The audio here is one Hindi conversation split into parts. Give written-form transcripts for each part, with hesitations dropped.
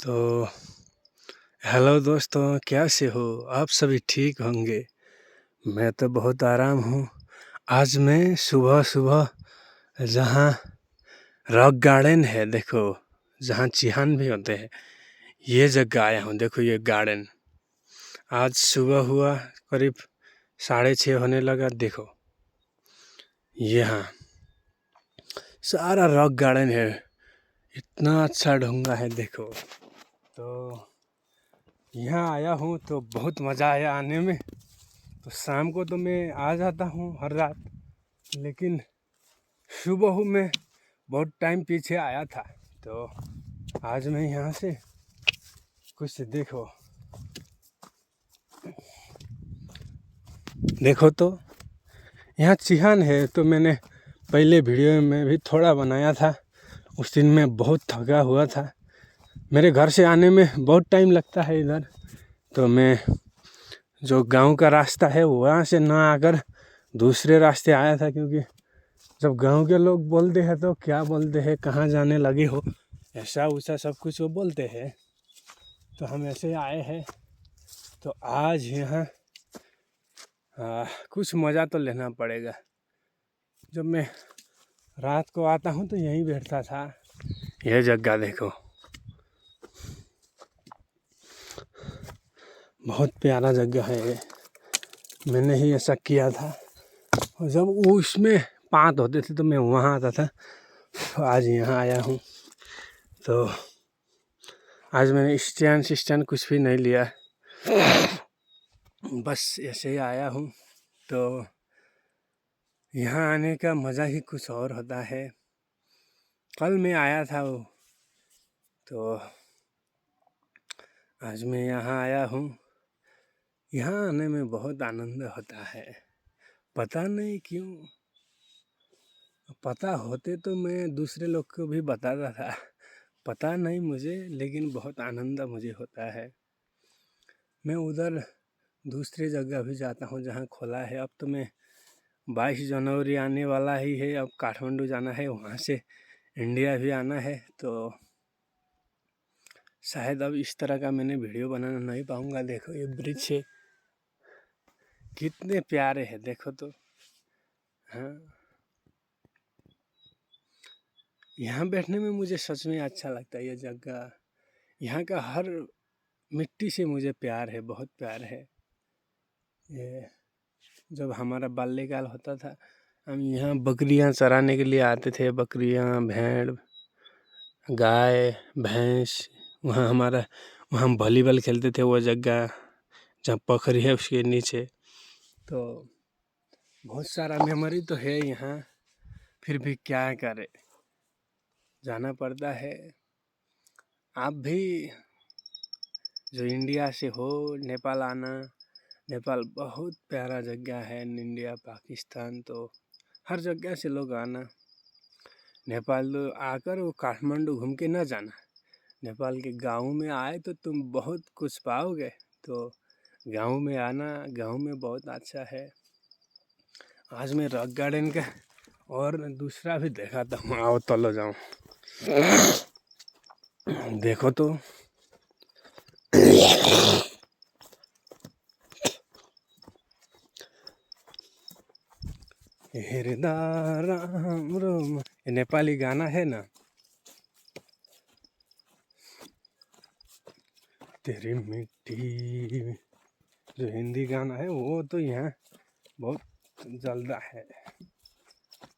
तो हेलो दोस्तों, कैसे हो? आप सभी ठीक होंगे। मैं तो बहुत आराम हूँ। आज मैं सुबह सुबह जहाँ रॉक गार्डन है, देखो, जहाँ चिहान भी होते हैं, ये जगह आया हूँ। देखो ये गार्डन आज सुबह हुआ, करीब 6:30 होने लगा। देखो यहाँ सारा रॉक गार्डन है, इतना अच्छा ढूंगा है। देखो तो यहाँ आया हूँ तो बहुत मज़ा आया आने में। तो शाम को तो मैं आ जाता हूँ हर रात, लेकिन सुबह में बहुत टाइम पीछे आया था। तो आज मैं यहाँ से कुछ देखो तो यहाँ चिहान है। तो मैंने पहले वीडियो में भी थोड़ा बनाया था। उस दिन मैं बहुत थका हुआ था। मेरे घर से आने में बहुत टाइम लगता है इधर। तो मैं जो गांव का रास्ता है वहाँ से ना आकर दूसरे रास्ते आया था, क्योंकि जब गांव के लोग बोलते हैं तो क्या बोलते हैं, कहाँ जाने लगे हो, ऐसा वैसा सब कुछ वो बोलते हैं। तो हम ऐसे आए हैं। तो आज यहाँ कुछ मज़ा तो लेना पड़ेगा। जब मैं रात को आता हूँ तो यहीं बैठता था। यह जगह देखो, बहुत प्यारा जगह है ये। मैंने ही ऐसा किया था, और जब उसमें पात होते थे तो मैं वहाँ आता था। तो आज यहाँ आया हूँ। तो आज मैंने स्टैंड कुछ भी नहीं लिया, बस ऐसे ही आया हूँ। तो यहाँ आने का मज़ा ही कुछ और होता है। कल मैं आया था वो, तो आज मैं यहाँ आया हूँ। यहाँ आने में बहुत आनंद होता है, पता नहीं क्यों। पता होते तो मैं दूसरे लोग को भी बताता था, पता नहीं मुझे, लेकिन बहुत आनंद मुझे होता है। मैं उधर दूसरी जगह भी जाता हूँ जहाँ खुला है। अब तो मैं 22 जनवरी आने वाला ही है, अब काठमांडू जाना है, वहाँ से इंडिया भी आना है। तो शायद अब इस तरह का मैंने वीडियो बनाना नहीं पाऊँगा। देखो ये ब्रिज है, कितने प्यारे हैं, देखो तो। हाँ, यहाँ बैठने में मुझे सच में अच्छा लगता है। ये जगह, यहाँ का हर मिट्टी से मुझे प्यार है, बहुत प्यार है। ये जब हमारा बाल्यकाल होता था, हम यहाँ बकरियाँ चराने के लिए आते थे। बकरियाँ, भेड़, गाय, भैंस। वहाँ हम वॉलीबॉल खेलते थे। वो जगह जहाँ पोखरी है उसके नीचे। तो बहुत सारा मेमोरी तो है यहाँ, फिर भी क्या करे, जाना पड़ता है। आप भी जो इंडिया से हो, नेपाल आना। नेपाल बहुत प्यारा जगह है। इंडिया, पाकिस्तान, तो हर जगह से लोग आना। नेपाल तो आकर वो काठमांडू घूम के ना जाना। नेपाल के गाँव में आए तो तुम बहुत कुछ पाओगे। तो गाँव में आना, गाँव में बहुत अच्छा है। आज मैं रॉक गार्डन का और दूसरा भी दिखाता हूँ, आओ चलो जाऊँ। देखो तो हृदय राम राम, ये नेपाली गाना है ना। तेरी मिट्टी, जो हिंदी गाना है वो तो यहाँ बहुत जलता है,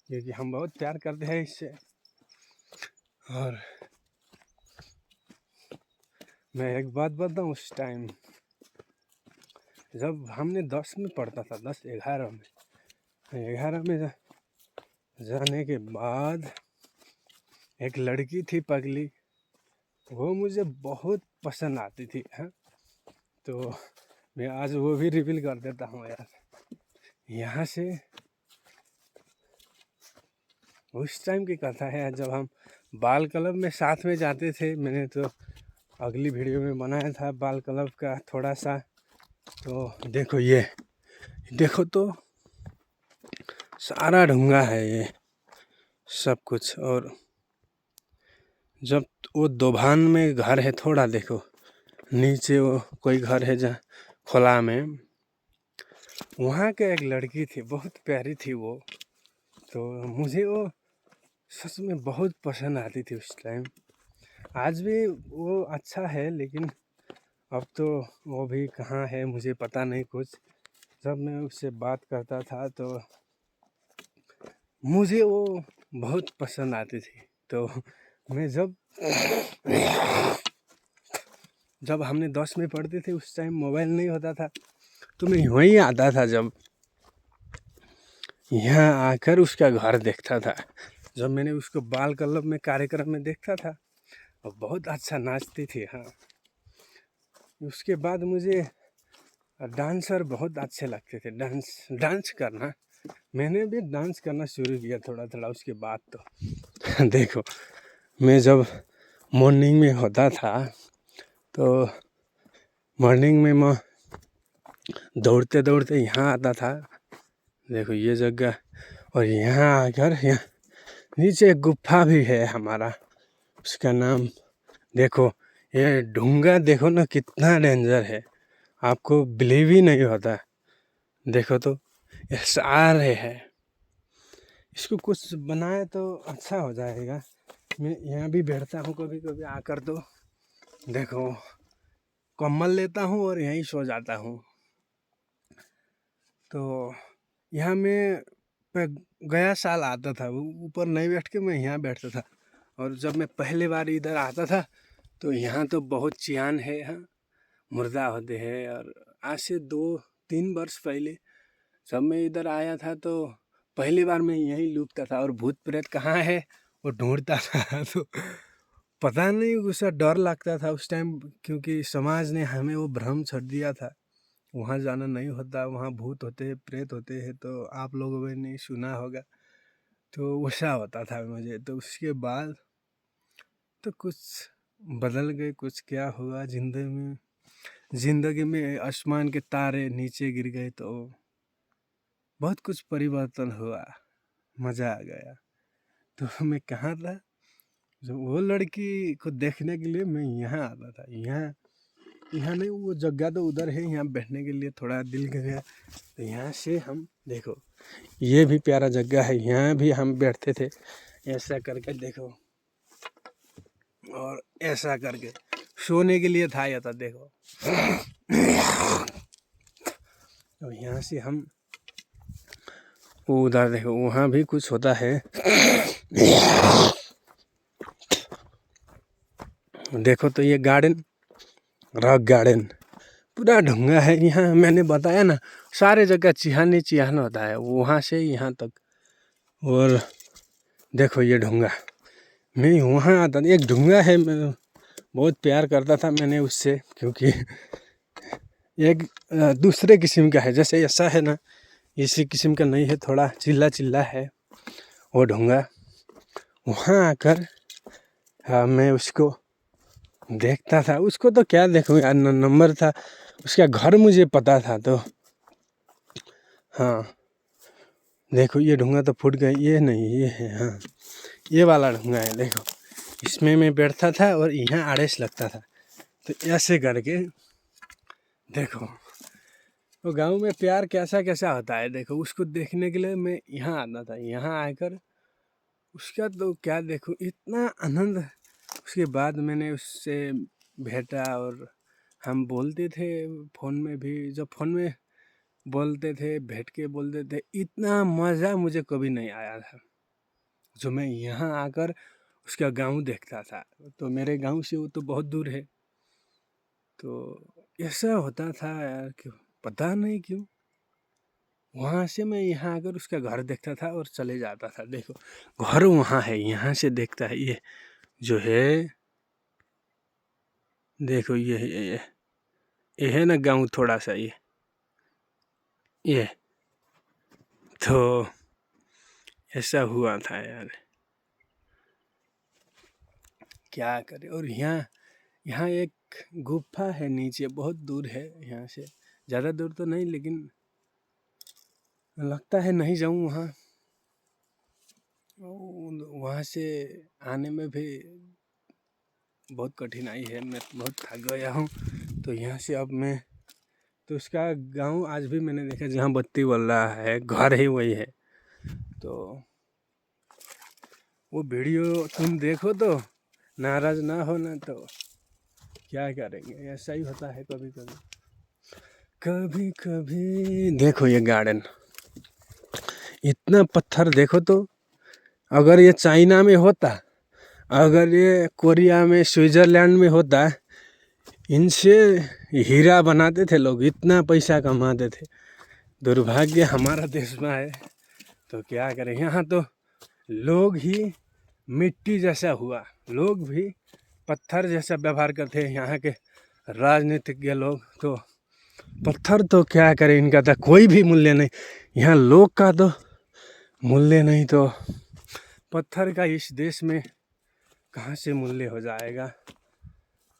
क्योंकि हम बहुत प्यार करते हैं इससे। और मैं एक बात बताऊँ, उस टाइम जब हमने 10 में पढ़ता था, 10-11 में जाने के बाद एक लड़की थी पगली, वो मुझे बहुत पसंद आती थी। हाँ, तो मैं आज वो भी रिवील कर देता हूँ यार। यहाँ से उस टाइम की कथा है जब हम बाल क्लब में साथ में जाते थे। मैंने तो अगली वीडियो में बनाया था बाल क्लब का थोड़ा सा। तो देखो ये, देखो तो सारा ढूंगा है ये सब कुछ। और जब वो दोभान में घर है थोड़ा देखो, नीचे वो कोई घर है जहाँ खोला में, वहाँ के एक लड़की थी, बहुत प्यारी थी वो। तो मुझे वो सच में बहुत पसंद आती थी उस टाइम। आज भी वो अच्छा है, लेकिन अब तो वो भी कहाँ है मुझे पता नहीं कुछ। जब मैं उससे बात करता था तो मुझे वो बहुत पसंद आती थी। तो मैं जब हमने 10 में पढ़ते थे उस टाइम मोबाइल नहीं होता था, तो मैं वहीं आता था, जब यहाँ आकर उसका घर देखता था। जब मैंने उसको बाल क्लब में कार्यक्रम में देखता था, और बहुत अच्छा नाचती थी। हाँ, उसके बाद मुझे डांसर बहुत अच्छे लगते थे, डांस करना। मैंने भी डांस करना शुरू किया थोड़ा थोड़ा उसके बाद। तो देखो, मैं जब मॉर्निंग में होता था तो मॉर्निंग में मैं दौड़ते दौड़ते यहाँ आता था। देखो ये जगह, और यहाँ आकर यहाँ नीचे गुफा भी है हमारा, उसका नाम देखो, ये ढूंगा देखो ना कितना डेंजर है, आपको बिलीव ही नहीं होता। देखो तो ये सारे है, इसको कुछ बनाए तो अच्छा हो जाएगा। मैं यहाँ भी बैठता हूँ कभी कभी आकर, तो देखो कम्बल लेता हूँ और यहीं सो जाता हूँ। तो यहाँ मैं गया साल आता था, ऊपर नहीं बैठ के मैं यहाँ बैठता था। और जब मैं पहले बार इधर आता था तो यहाँ तो बहुत चियान है, यहाँ मुर्दा होते हैं। और आज से 2-3 वर्ष पहले जब मैं इधर आया था तो पहली बार मैं यहीं लुकता था, और भूत प्रेत कहाँ है वो ढूंढता था। तो पता नहीं, उसका डर लगता था उस टाइम, क्योंकि समाज ने हमें वो भ्रम छड़ दिया था, वहाँ जाना नहीं होता, वहाँ भूत होते हैं, प्रेत होते हैं। तो आप लोगों ने नहीं सुना होगा, तो वैसा होता था मुझे। तो उसके बाद तो कुछ बदल गए, कुछ क्या हुआ जिंदगी में आसमान के तारे नीचे गिर गए, तो बहुत कुछ परिवर्तन हुआ, मज़ा आ गया। तो मैं कहाँ था, जो वो लड़की को देखने के लिए मैं यहाँ आता था। यहाँ नहीं, वो जगह तो उधर है, यहाँ बैठने के लिए थोड़ा दिल कर गया। तो यहाँ से हम देखो, ये भी प्यारा जगह है, यहाँ भी हम बैठते थे ऐसा करके, देखो, और ऐसा करके सोने के लिए था या था, देखो। तो यहाँ से हम उधर देखो, वहाँ भी कुछ होता है। देखो तो ये गार्डन, रॉक गार्डन पूरा ढूंगा है। यहाँ मैंने बताया ना, सारे जगह चिहान ही चिहान होता है, वहाँ से यहाँ तक। और देखो ये ढूंगा, मैं वहाँ आता, एक ढूंगा है, मैं बहुत प्यार करता था मैंने उससे, क्योंकि एक दूसरे किस्म का है, जैसे ऐसा है ना, इसी किस्म का नहीं है, थोड़ा चिल्ला चिल्ला है वो ढूंगा। वहाँ आकर मैं उसको देखता था। उसको तो क्या देखूँ यार, नंबर था उसका, घर मुझे पता था। तो हाँ देखो, ये ढूंगा तो फूट गया, ये नहीं, ये है, हाँ ये वाला ढूंगा है। देखो इसमें मैं बैठता था और यहाँ आड़ेस लगता था। तो ऐसे करके देखो, तो गांव में प्यार कैसा कैसा होता है, देखो उसको देखने के लिए मैं यहाँ आता था। यहाँ आकर उसका तो क्या देखो, इतना आनंद। उसके बाद मैंने उससे भेंटा, और हम बोलते थे फ़ोन में भी। जब फ़ोन में बोलते थे, भेंट के बोलते थे, इतना मज़ा मुझे कभी नहीं आया था जो मैं यहाँ आकर उसका गांव देखता था। तो मेरे गांव से वो तो बहुत दूर है। तो ऐसा होता था यार, क्यों पता नहीं क्यों, वहाँ से मैं यहाँ आकर उसका घर देखता था और चले जाता था। देखो घर वहाँ है, यहाँ से देखता है, ये जो है देखो, ये है ना गांव थोड़ा सा, ये तो ऐसा हुआ था यार, क्या करे। और यहाँ यहाँ एक गुफा है नीचे, बहुत दूर है यहाँ से, ज़्यादा दूर तो नहीं, लेकिन लगता है नहीं जाऊँ वहाँ। वहाँ से आने में भी बहुत कठिनाई है, मैं बहुत थक गया हूँ। तो यहाँ से अब मैं तो उसका गांव आज भी मैंने देखा जहाँ बत्ती बल रहा है, घर ही वही है। तो वो वीडियो तुम देखो तो नाराज़ ना होना, तो क्या करेंगे, ऐसा ही होता है कभी कभी। कभी कभी देखो ये गार्डन, इतना पत्थर देखो तो, अगर ये चाइना में होता, अगर ये कोरिया में, स्विट्ज़रलैंड में होता, इनसे हीरा बनाते थे लोग, इतना पैसा कमाते थे। दुर्भाग्य हमारा देश में है, तो क्या करें। यहाँ तो लोग ही मिट्टी जैसा हुआ, लोग भी पत्थर जैसा व्यवहार करते हैं। यहाँ के राजनीतिज्ञ लोग तो पत्थर, तो क्या करें, इनका तो कोई भी मूल्य नहीं। यहाँ लोग का तो मूल्य नहीं, तो पत्थर का इस देश में कहाँ से मूल्य हो जाएगा।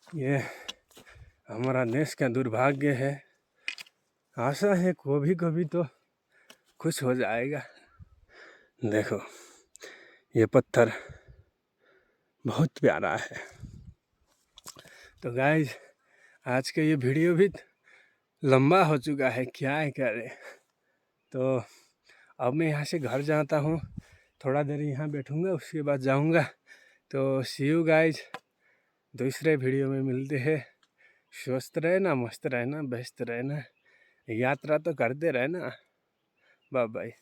ये हमारा देश का दुर्भाग्य है। आशा है कभी कभी तो कुछ हो जाएगा। देखो ये पत्थर बहुत प्यारा है। तो गाइज आज का ये वीडियो भी लंबा हो चुका है, क्या करें। तो अब मैं यहाँ से घर जाता हूँ, थोड़ा देर यहाँ बैठूँगा, उसके बाद जाऊँगा। तो सी यू गाइज, दूसरे वीडियो में मिलते हैं। स्वस्थ रहना, मस्त रहना, व्यस्त रहना, यात्रा तो करते रहना। Bye bye.